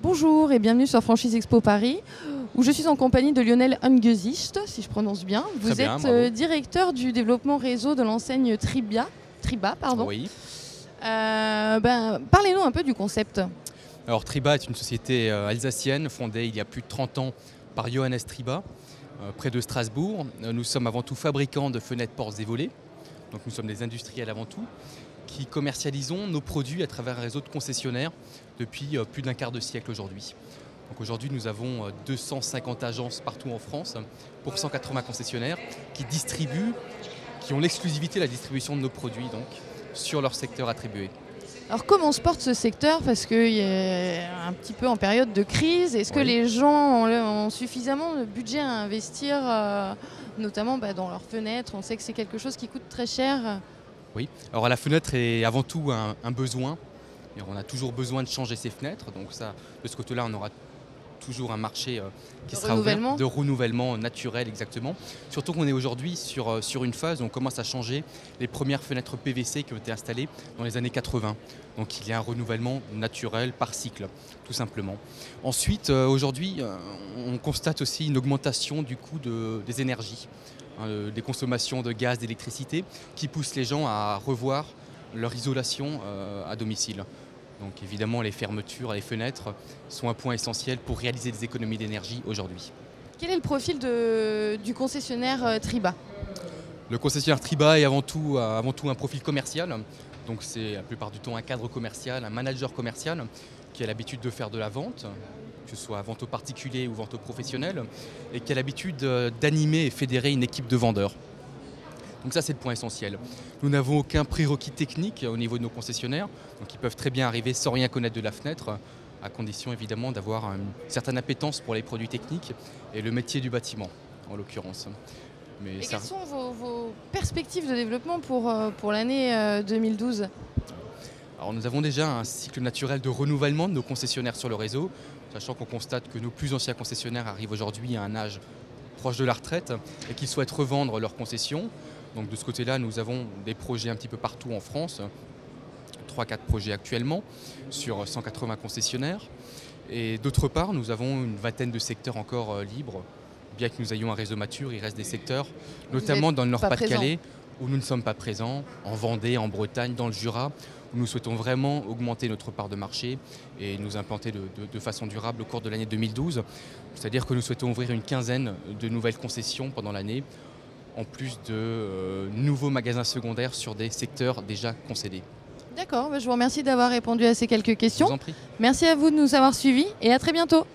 Bonjour et bienvenue sur Franchise Expo Paris, où je suis en compagnie de Lionel Ungezicht, si je prononce bien. Vous bien, êtes directeur du développement réseau de l'enseigne Triba. Oui. Parlez-nous un peu du concept. Alors Triba est une société alsacienne fondée il y a plus de 30 ans par Johannes Triba, près de Strasbourg. Nous sommes avant tout fabricants de fenêtres, portes et volets. Donc nous sommes des industriels avant tout, qui commercialisons nos produits à travers un réseau de concessionnaires depuis plus d'un quart de siècle aujourd'hui. Donc aujourd'hui, nous avons 250 agences partout en France pour 180 concessionnaires qui distribuent, qui ont l'exclusivité de la distribution de nos produits donc, sur leur secteur attribué. Alors comment se porte ce secteur? Parce qu'il est un petit peu en période de crise. Est-ce que les gens ont suffisamment de budget à investir, notamment dans leurs fenêtres? On sait que c'est quelque chose qui coûte très cher. Oui, alors la fenêtre est avant tout un besoin. Et on a toujours besoin de changer ses fenêtres. Donc ça, de ce côté-là, on aura toujours un marché qui sera ouvert, de renouvellement naturel exactement. Surtout qu'on est aujourd'hui sur une phase où on commence à changer les premières fenêtres PVC qui ont été installées dans les années 80. Donc il y a un renouvellement naturel par cycle, tout simplement. Ensuite, aujourd'hui, on constate aussi une augmentation du coût des énergies, des consommations de gaz, d'électricité, qui poussent les gens à revoir leur isolation à domicile. Donc évidemment, les fermetures, les fenêtres sont un point essentiel pour réaliser des économies d'énergie aujourd'hui. Quel est le profil du concessionnaire Triba? Le concessionnaire Triba est avant tout un profil commercial. Donc c'est la plupart du temps un cadre commercial, un manager commercial qui a l'habitude de faire de la vente, que ce soit vente aux particuliers ou vente aux professionnels, et qui a l'habitude d'animer et fédérer une équipe de vendeurs. Donc ça, c'est le point essentiel. Nous n'avons aucun prérequis technique au niveau de nos concessionnaires, donc ils peuvent très bien arriver sans rien connaître de la fenêtre, à condition évidemment d'avoir une certaine appétence pour les produits techniques et le métier du bâtiment, en l'occurrence. Et quelles sont vos perspectives de développement pour l'année 2012 ? Alors nous avons déjà un cycle naturel de renouvellement de nos concessionnaires sur le réseau, sachant qu'on constate que nos plus anciens concessionnaires arrivent aujourd'hui à un âge proche de la retraite et qu'ils souhaitent revendre leurs concessions. Donc de ce côté-là, nous avons des projets un petit peu partout en France, 3-4 projets actuellement, sur 180 concessionnaires. Et d'autre part, nous avons une vingtaine de secteurs encore libres. Bien que nous ayons un réseau mature, il reste des secteurs, notamment dans le Nord-Pas-de-Calais, où nous ne sommes pas présents, en Vendée, en Bretagne, dans le Jura, où nous souhaitons vraiment augmenter notre part de marché et nous implanter de façon durable au cours de l'année 2012. C'est-à-dire que nous souhaitons ouvrir une quinzaine de nouvelles concessions pendant l'année, en plus de nouveaux magasins secondaires sur des secteurs déjà concédés. D'accord, je vous remercie d'avoir répondu à ces quelques questions. Je vous en prie. Merci à vous de nous avoir suivis et à très bientôt.